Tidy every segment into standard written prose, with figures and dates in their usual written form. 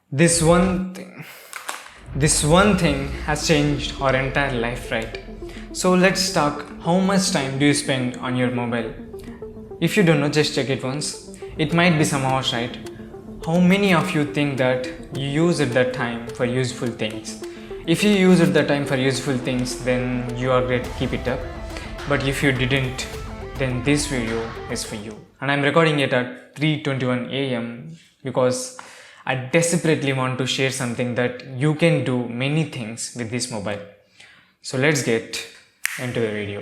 This one thing has changed our entire life, right? So let's talk, how much time do you spend on your mobile? If you don't know, just check it once. It might be some hours, right? How many of you think that you use it that time for useful things? If you use it that time for useful things, then you are great, keep it up. But if you didn't, then this video is for you. And I'm recording it at 3:21 a.m. because I desperately want to share something that you can do many things with this mobile. So let's get into the video.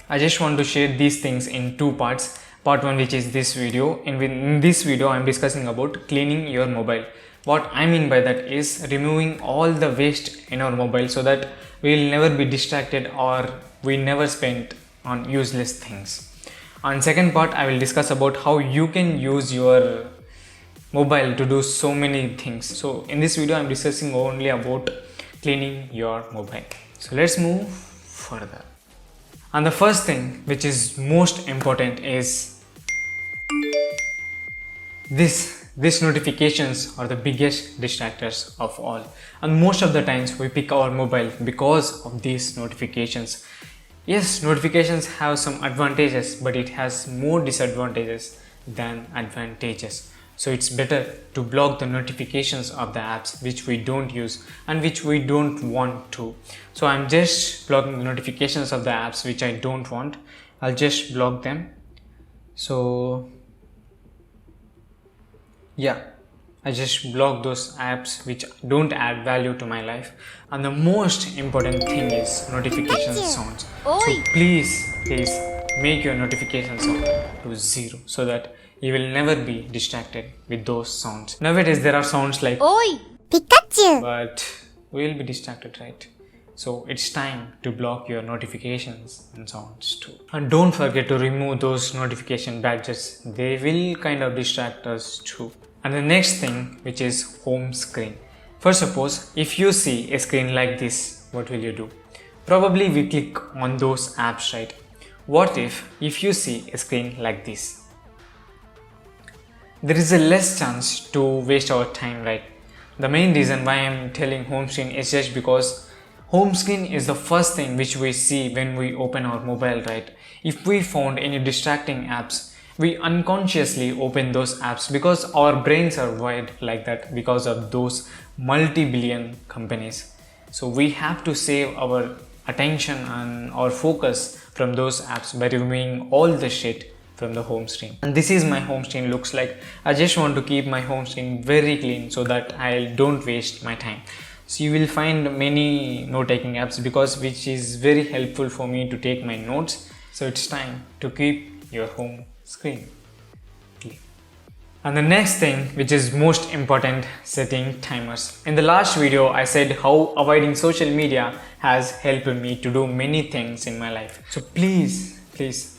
I just want to share these things in two parts. Part 1, which is this video. In this video, I'm discussing about cleaning your mobile. What I mean by that is removing all the waste in our mobile so that we'll never be distracted or we never spend on useless things. On second part, I will discuss about how you can use your mobile to do so many things. So in this video, I'm discussing only about cleaning your mobile. So let's move further. And the first thing which is most important is these notifications are the biggest distractors of all, and most of the times we pick our mobile because of these notifications. Yes, notifications have some advantages, but it has more disadvantages than advantages. So it's better to block the notifications of the apps which we don't use and which we don't want to. So I'm just blocking the notifications of the apps which I don't want. I'll just block them. So yeah, I just block those apps which don't add value to my life. And the most important thing is notification sounds. So please make your notification sound to 0 so that you will never be distracted with those sounds. Nowadays there are sounds like Oi, Pikachu, but we will be distracted, right? So it's time to block your notifications and sounds too. And don't forget to remove those notification badges. They will kind of distract us too. And the next thing, which is home screen. First, suppose if you see a screen like this, what will you do? Probably we click on those apps, right? What if you see a screen like this? There is a less chance to waste our time, right? The main reason why I'm telling home screen is just because home screen is the first thing which we see when we open our mobile, right? If we found any distracting apps, we unconsciously open those apps because our brains are wired like that because of those multi-billion companies. So we have to save our attention and our focus from those apps by removing all the shit from the home screen. And this is my home screen looks like. I just want to keep my home screen very clean so that I don't waste my time. So you will find many note-taking apps because which is very helpful for me to take my notes. So it's time to keep your home screen clean. And the next thing, which is most important, setting timers. In the last video, I said how avoiding social media has helped me to do many things in my life. So please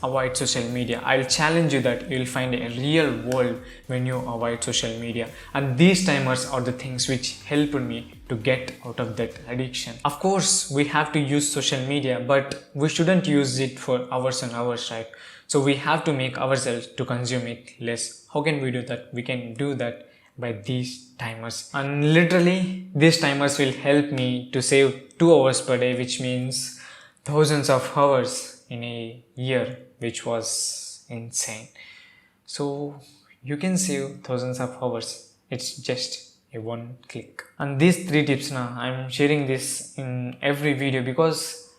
avoid social media. I'll challenge you that you'll find a real world when you avoid social media. And these timers are the things which helped me to get out of that addiction. Of course, we have to use social media, but we shouldn't use it for hours and hours, right? So we have to make ourselves to consume it less. How can we do that? We can do that by these timers. And literally, these timers will help me to save 2 hours per day, which means thousands of hours in a year, which was insane. So you can save thousands of hours. It's just a one click. And these 3 tips now, I'm sharing this in every video because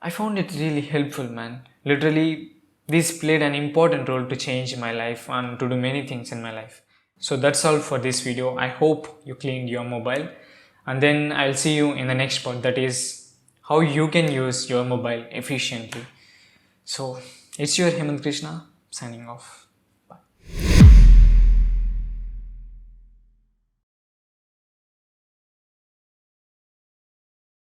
I found it really helpful, man. Literally, this played an important role to change my life and to do many things in my life. So that's all for this video. I hope you cleaned your mobile, and then I'll see you in the next part, that is how you can use your mobile efficiently. So it's your Hemant Krishna signing off.